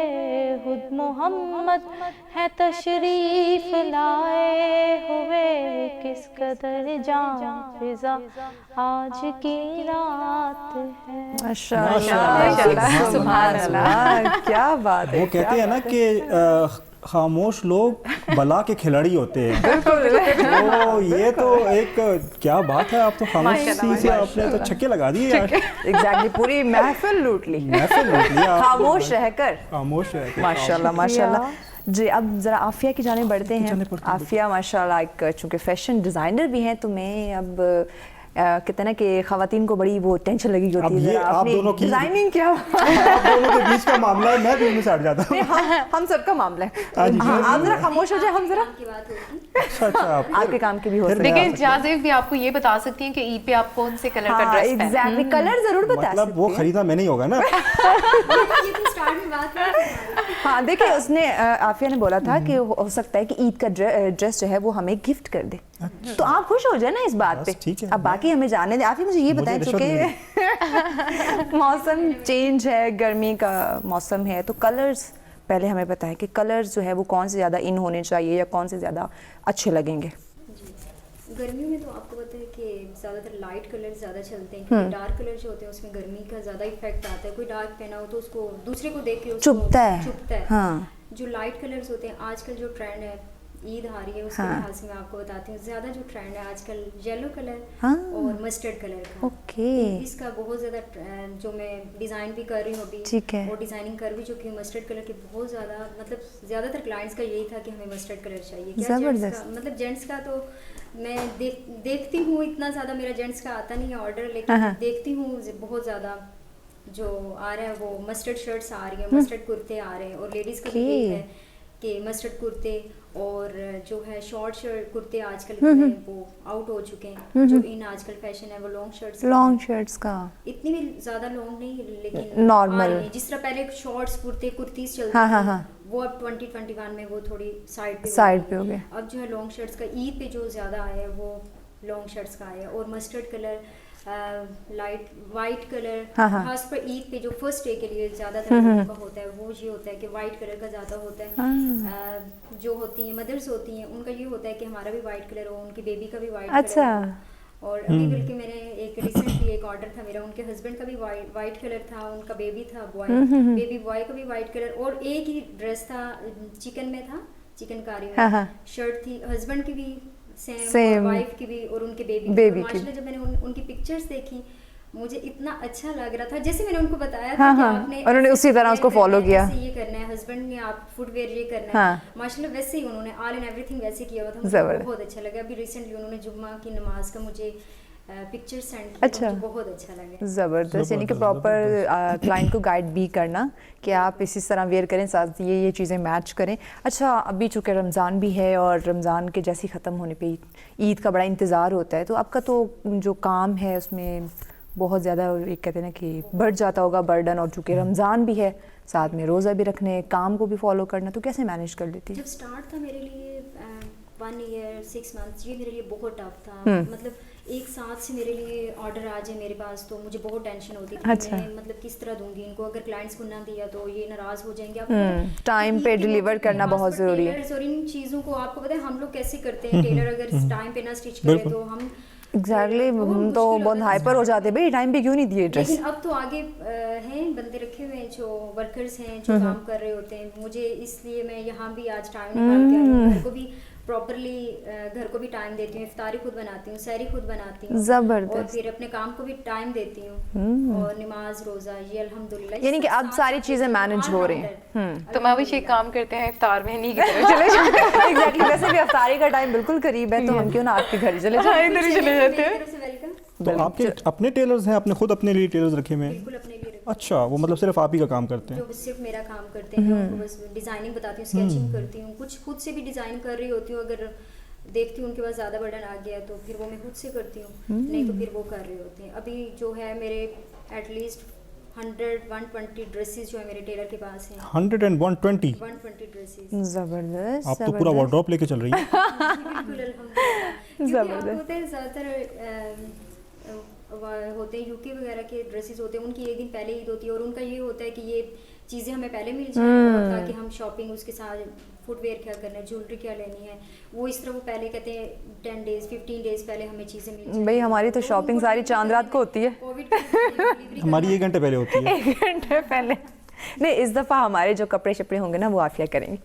خود محمد ہے تشریف لائے ہوئے. کس قدر جان فضا آج کی رات ہے. ماشاءاللہ سبحان اللہ. کیا بات ہے. وہ کہتے ہیں نا کہ خاموش لوگ بلا کے کھلاڑی ہوتے ہیں. تو یہ تو ایک کیا بات ہے. آپ تو خاموشی سے آپ نے تو چھکے لگا دیے یار. ایگزیکٹلی پوری محفل لوٹ لی. خاموش رہ کر. خاموش رہ کر. ماشاءاللہ ماشاءاللہ. جی اب ذرا عافیہ کی جانب بڑھتے ہیں. عافیہ ماشاءاللہ ایک چونکہ فیشن ڈیزائنر بھی ہیں، تو میں اب کہتے ہیں نا کہ خواتین کو بڑی وہ ٹینشن لگی ہوتی ہے آپ دونوں کی ڈیزائننگ کیا آپ دونوں کے بیچ کا معاملہ ہے، میں بھی ان میں سے ہٹ جاتا ہوں. ہم سب کا معاملہ ہے. آپ ذرا خاموش ہو جائیں. ہم ذرا آپ کے کام کی بھی ہو سکتی ہے. لیکن جہازیب بھی آپ کو یہ بتا سکتی ہیں کہ عید پہ آپ کون سے کلر کا ڈریس پہنیں. ایگزیکٹلی کلر ضرور بتا سکتی ہیں. مطلب وہ خریدا میں نہیں ہوگا نا. ہاں دیکھیں اس نے عافیہ نے بولا تھا کہ ہو سکتا ہے کہ عید کا ڈریس جو ہے وہ ہمیں گفٹ کر دے. تو آپ خوش ہو جائیں نا اس بات پہ. اب باقی ہمیں جانے دیں. عافیہ مجھے یہ بتائیں چونکہ موسم چینج ہے، گرمی کا موسم ہے، تو کلرز پہلے ہمیں بتائیں کہ کلرز جو ہے وہ کون سے زیادہ ان ہونے چاہیے یا کون سے زیادہ اچھے لگیں گے. گرمیوں میں تو آپ کو پتہ ہے کہ زیادہ تر لائٹ کلر زیادہ چلتے ہیں، کیونکہ ڈارک کلر جو ہوتے ہیں اس میں گرمی کا زیادہ ایفیکٹ آتا ہے. کوئی ڈارک پہنا ہو تو اس کو دوسرے کو دیکھ کے چبھتا ہے. ہاں جو لائٹ کلرز ہوتے ہیں آج کل جو ٹرینڈ ہے، عید آ رہی ہے اس کے لحاظ سے میں آپ کو بتاتی ہوں، زیادہ جو ٹرینڈ ہے آج کل یلو کلر اور مسٹرڈ کلر کا. اس کا بہت زیادہ جو میں ڈیزائن بھی کر رہی ہوں ابھی، اور ڈیزائننگ کر بھی چکی ہوں مسٹرڈ کلر کی. بہت زیادہ مطلب زیادہ تر کلائنٹس کا یہی تھا کہ ہمیں مسٹرڈ کلر چاہیے. کیا مطلب جینٹس کا تو میں دیکھتی ہوں اتنا زیادہ میرا جینٹس کا آتا نہیں ہے آرڈر، لیکن دیکھتی ہوں بہت زیادہ جو آ رہا ہے وہ مسٹرڈ شرٹس آ رہی ہیں، مسٹرڈ کرتے آ رہے ہیں. اور لیڈیز کا بھی ہے کہ مسٹرڈ کرتے اور جو ہے شارٹ شرٹ کرتے آج کل وہ آؤٹ ہو چکے ہیں. جو ان آج کل فیشن ہے وہ لانگ شرٹس کا اتنی بھی زیادہ لانگ نہیں لیکن نارمل, جس طرح پہلے شارٹس کرتے کرتیز چلتے تھے وہ اب 2021 میں وہ تھوڑی سائڈ پہ ہو گئے. اب جو ہے لانگ شرٹس کا عید پہ جو زیادہ آیا ہے وہ لانگ شرٹس کا آیا ہے. اور mustard colour, light white colour, خاص پر عید پہ جو فرسٹ ڈے کے لیے زیادہ تر کا ہوتا ہے وہ یہ ہوتا ہے کہ وائٹ کلر کا زیادہ ہوتا ہے. جو ہوتی ہیں مدرس ہوتی ہیں ان کا یہ ہوتا ہے کہ ہمارا بھی وائٹ کلر ہو, ان کی بیبی کا بھی وائٹ کلر ہو. اور ابھی بلکہ میں نے ایک ریسنٹلی ایک آرڈر تھا میرا, ان کے ہسبینڈ کا بھی وائٹ کلر تھا, ان کا بیبی تھا بوائے, بیبی بوائے کا بھی وائٹ کلر, اور ایک ہی ڈریس تھا چکن میں تھا, چکن کاری میں شرٹ تھی, ہسبینڈ کی بھی سیم, وائف کی بھی اور ان کے بیبی. ماشاءاللہ جب میں نے ان کی پکچرز دیکھی مجھے اتنا اچھا لگ رہا تھا, جیسے میں نے ان کو بتایا تھا کہ آپ نے انہوں نے اسی طرح اس کو فالو کیا, یہ کرنا ہے, ہسبینڈ نے آپ فٹ ویئر یہ کرنا ہے, ماشاءاللہ ویسے ہی انہوں نے آل اینڈ ایوری تھنگ ویسے کیا ہوا تھا. مجھے بہت اچھا لگا. ابھی ریسنٹلی انہوں نے جمعہ کی نماز کا مجھے پکچر سینڈ کیا, مجھے بہت اچھا لگا. زبردست, یعنی کہ پراپر کلائنٹ کو گائیڈ بھی کرنا کہ آپ اسی طرح ویئر کریں, ساتھ یہ چیزیں میچ کریں. اچھا ابھی چونکہ رمضان بھی ہے اور رمضان کے جیسی ختم ہونے پہ عید کا بڑا انتظار ہوتا ہے, تو آپ کا تو جو کام ہے اس میں بہت زیادہ ایک کہتے ہیں نا کہ بڑھ جاتا ہوگا برڈن, اور چونکہ رمضان بھی ہے ساتھ میں روزہ بھی رکھنے, کام کو بھی فالو کرنا, تو کیسے مینیج کر لیتی؟ جب سٹارٹ تھا میرے لیے 1 ایئر 6 months یہ میرے لیے بہت ٹف تھا. مطلب ایک ساتھ سے میرے لیے آرڈر آ جائے میرے پاس تو مجھے بہت ٹینشن ہوتی تھی. میں مطلب کس طرح دوں گی ان کو, اگر کلائنٹس کو نہ دیا تو یہ ناراض ہو جائیں گے. ٹائم پہ ڈیلیور کرنا بہت ضروری ہے. اور ان چیزوں کو آپ کو پتہ ہے ہم لوگ کیسے کرتے ہیں, ٹیلر اگر ٹائم پہ نہ اسٹچ کرے تو ہم ایگزیکٹلی ہم تو بہت ہائپر ہو جاتے ہیں, ٹائم پہ کیوں نہیں دیے ڈریس. لیکن اب تو آگے ہیں بندے رکھے ہوئے ہیں جو ورکرز ہیں جو کام کر رہے ہوتے ہیں. مجھے اس لیے میں یہاں بھی آج ٹائم نکال کے آئی ہوں, گھر کو بھی پراپرلی گھر کو بھی ٹائم دیتی ہوں, افطاری خود بناتی ہوں, سحری خود بناتی ہوں, زبردست, اور پھر اپنے کام کو بھی ٹائم دیتی ہوں, اور نماز روزہ یہ الحمدللہ, یعنی کہ اب ساری چیزیں مینیج ہو رہی ہیں. تو میں بھی یہ کام کرتے ہیں افطار میں نہیں کی طرف چلے ایگزیکٹلی, ویسے بھی افطاری کا ٹائم بالکل قریب ہے, تو ہم کیوں نہ آپ کے گھر چلے جائیں, ادھر ہی چلے جاتے ہیں. تو آپ کے اپنے ٹیلرز ہیں, آپ نے خود اپنے لیے ٹیلرز رکھے ہوئے ہیں؟ بالکل اپنے لیے. اچھا, وہ مطلب صرف آپ ہی کا کام کرتے ہیں؟ جو صرف میرا کام کرتے ہیں, ان کو بس ڈیزائننگ بتاتی ہوں, اسکیچنگ کرتی ہوں, کچھ خود سے بھی ڈیزائن کر رہی ہوتی ہوں. اگر دیکھتی ہوں ان کے پاس زیادہ برڈن آ گیا تو پھر وہ میں خود سے کرتی ہوں, نہیں تو پھر وہ کر رہے ہوتے ہیں. ابھی جو ہے میرے ایٹ لیسٹ 100-120 ڈریسز جو ہے میرے ٹیلر کے پاس ہیں. 120 ڈریسز. زبردست, آپ تو پورا وارڈروب لے کے چل رہی ہیں. بالکل الحمدللہ. زبردست. ہوتے ہیں زیادہ تر ہوتے ہیں یو کے وغیرہ کے ڈریسز ہوتے ہیں, ان کی ایک دن پہلے عید ہوتی ہے, اور ان کا یہ ہوتا ہے کہ یہ چیزیں ہمیں پہلے مل جائیں تاکہ ہم شاپنگ اس کے ساتھ فٹ ویئر کیا کرنا ہے, جیولری کیا لینی ہے, وہ اس طرح وہ پہلے کہتے ہیں 10 days 15 days پہلے ہمیں چیزیں مل جائیں. بھائی ہماری تو شاپنگ ساری چاند رات کو ہوتی ہے, ہماری 1 گھنٹے پہلے ہوتی ہے. 1 گھنٹے پہلے نہیں, اس دفعہ ہمارے جو کپڑے شپڑے ہوں گے نا وہ عافیہ کریں گے,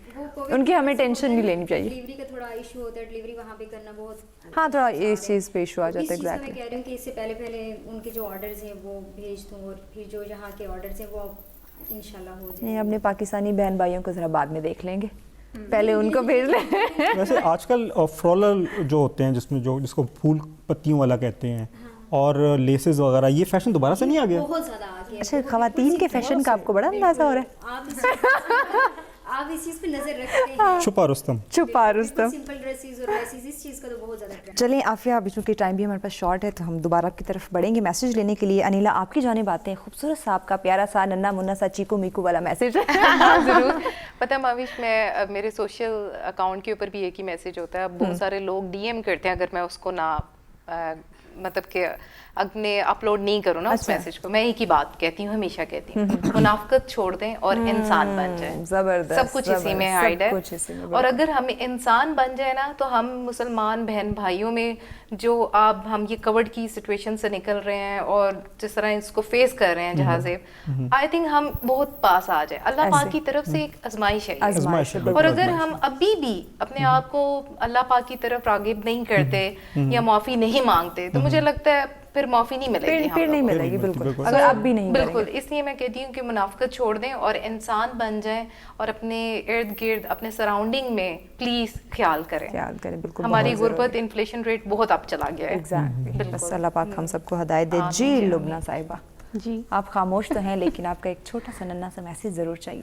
ان کی ہمیں ٹینشن نہیں لینی چاہیے. ڈلیوری کا تھوڑا ایشو ہوتا ہے, ڈلیوری وہاں پہ کرنا بہت, ہاں تھوڑا اس چیز پہ ایشو آ جاتا ہے. ایگزیکٹلی میں کہہ رہی ہوں کہ اس سے پہلے ان کے جو آرڈرز ہیں وہ بھیج دوں, اور پھر جو یہاں کے آرڈرز ہیں وہ انشاءاللہ ہو جائیں. نہیں, اپنے پاکستانی بہن بھائیوں کو ذرا بعد میں دیکھ لیں گے, پہلے ان کو بھیج لیں. ویسے آج کل فرولر جو ہوتے ہیں جس کو پھول پتیوں والا کہتے ہیں, اور لیسز وغیرہ, یہ فیشن دوبارہ سے نہیں آ گیا؟ بہت زیادہ آ گیا. اچھا, خواتین کے فیشن کا آپ کو بڑا اندازہ ہو رہا ہے. آپ اس چیز پہ نظر رکھتے ہیں, چھپا رستم. سمپل ڈریسز اور ڈریسز, اس چیز کا تو بہت زیادہ ٹرینڈ. چلیں عافیہ, ابھی چونکہ ٹائم بھی ہمارے پاس شارٹ ہے تو ہم دوبارہ آپ کی طرف بڑھیں گے میسج لینے کے لیے. انیلا, آپ کی جانب آتے ہیں, خوبصورت سا آپ کا پیارا سا ننا منا سا چیکو میکو والا میسج. ضرور. پتہ ہے ماوش, میں میرے سوشل اکاؤنٹ کے اوپر بھی ایک ہی میسج ہوتا ہے, بہت سارے لوگ ڈی ایم کرتے ہیں, اگر میں اس کو نہ مطلب کہ اپنے اپلوڈ نہیں کروں نا اس میسج کو, میں ایک ہی بات کہتی ہوں, ہمیشہ کہتی ہوں, منافقت چھوڑ دیں اور انسان بن جائیں. زبردست, سب کچھ اسی میں ہائڈ ہے. اور اگر ہم انسان بن جائے نا تو ہم مسلمان بہن بھائیوں میں جو اب ہم یہ کووڈ کی سچویشن سے نکل رہے ہیں اور جس طرح اس کو فیس کر رہے ہیں جہاز, آئی تھنک ہم بہت پاس آ جائیں. اللہ پاک کی طرف سے ایک آزمائش ہے, اور اگر ہم ابھی بھی اپنے آپ کو اللہ پاک کی طرف راغب نہیں کرتے یا معافی نہیں مانگتے تو مجھے لگتا ہے پھر معافی نہیں ملے گی, پھر نہیں ملے گی. بالکل, اگر آپ بھی نہیں بالکل. اس لیے میں کہتی ہوں کہ منافقت چھوڑ دیں اور انسان بن جائیں, اور اپنے ارد گرد اپنے سراؤنڈنگ میں پلیز خیال کریں. بالکل. ہماری غربت, انفلیشن ریٹ بہت اب چلا گیا ہے. ایگزیکٹلی, بس اللہ پاک ہم سب کو ہدایت دے. جی لبنہ صاحبہ, جی آپ خاموش تو ہیں لیکن آپ کا ایک چھوٹا سا ننا سا میسج ضرور چاہیے.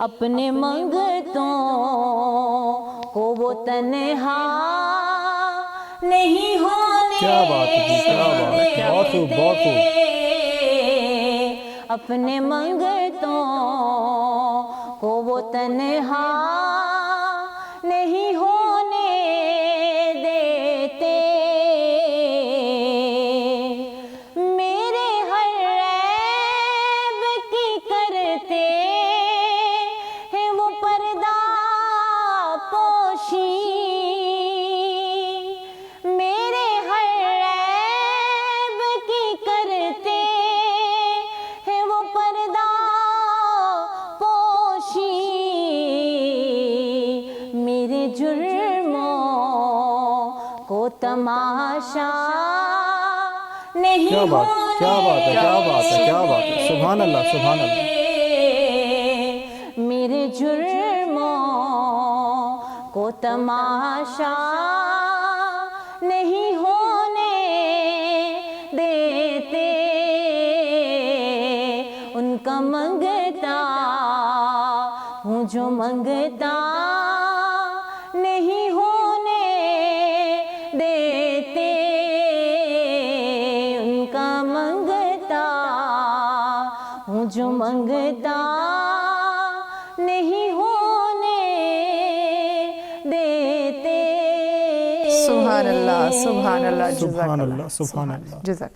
اپنے منگتوں کو وہ تنہا نہیں ہونے کیا بات ہے، کیا بات ہے، بہت خوب، بہت خوب۔ اپنے منگتوں کو وہ تنہا نہیں ہونے دیتے، میرے ہر عیب کی کرتے ہیں وہ پردہ پوشی، میرے ہر عیب کی کرتے ہیں وہ پردہ پوشی، میرے جرموں کو تماشا نہیں کیا بات، کیا بات ہے، کیا بات ہے، کیا بات ہے، سبحان اللہ، سبحان اللہ۔ میرے جرموں کو تماشا نہیں ہونے دیتے، ان کا منگتا ہوں جو منگتا نہیں ہونے دیتے، ان کا منگتا ہوں جو منگتا نہیں ہونے دیتے۔ سبحان اللہ، سبحان اللہ، سبحان اللہ، سبحان اللہ۔ جزاک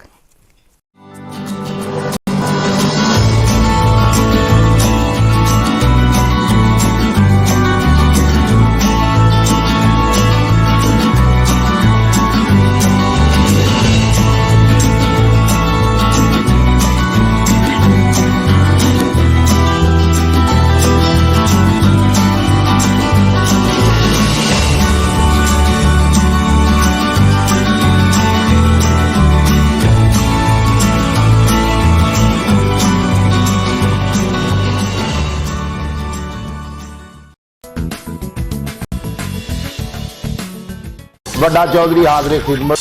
ਵੱਡਾ ਚੌਧਰੀ ਹਾਜ਼ਰੇ ਖਿਦਮਤ।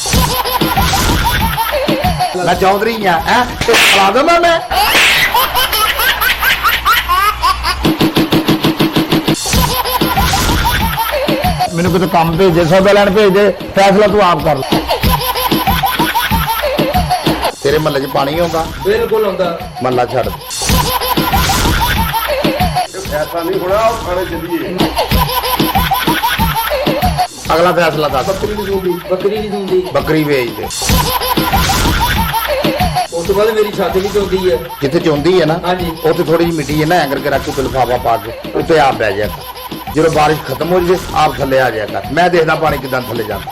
ਮੈਂ ਚੌਧਰੀ ਹਾਂ ਖਿਲਾ ਦੇਵਾਂ ਮੈਂ। ਮੈਨੂੰ ਕਿਤੇ ਕੰਮ ਭੇਜੇ, ਸੌਦਾ ਲੈਣ ਭੇਜਦੇ, ਫੈਸਲਾ ਤੂੰ ਆਪ ਕਰ ਲੈ। ਤੇਰੇ ਮਹੱਲੇ 'ਚ ਪਾਣੀ ਆਉਂਦਾ? ਬਿਲਕੁਲ ਆਉਂਦਾ। ਮਹੱਲਾ ਛੱਡ ਦੇ। ਐਸਾ ਨਹੀਂ ਹੋਣਾ, ਖਾਣੇ ਚੱਲੀਏ। ਅਗਲਾ ਫੈਸਲਾ ਦੱਸ। ਬੱਕਰੀ ਨਹੀਂ ਸੁਣਦੀ, ਬੱਕਰੀ ਨਹੀਂ ਸੁਣਦੀ, ਬੱਕਰੀ ਵੇਚ ਦੇ। ਉਸ ਤੋਂ ਬਾਅਦ ਮੇਰੀ ਛੱਤ ਵੀ ਚੋਂਦੀ ਹੈ, ਜਿੱਥੇ ਚੋਂਦੀ ਹੈ ਨਾ ਉੱਥੇ ਥੋੜੀ ਜਿਹੀ ਮਿੱਟੀ ਹੈ ਨਾ, ਐਂ ਕਰਕੇ ਰੱਖ ਕੇ ਲਿਫਾਫਾ ਪਾ ਕੇ ਉੱਤੇ ਆਪ ਬਹਿ ਜਾਇਆ ਕਰ। ਜਦੋਂ ਬਾਰਿਸ਼ ਖਤਮ ਹੋ ਜਾਵੇ ਆਪ ਥੱਲੇ ਆ ਜਾਇਆ ਕਰ, ਮੈਂ ਦੇਖਦਾ ਪਾਣੀ ਕਿਦਾਂ ਥੱਲੇ ਜਾਂਦਾ।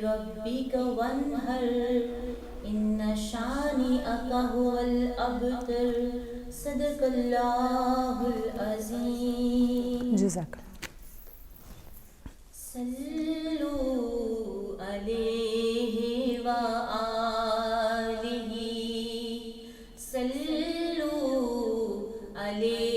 ربك وانهر إن شانئك هو الأبتر صدق الله العظيم جزاک صلوا عليه وآله صلوا عليه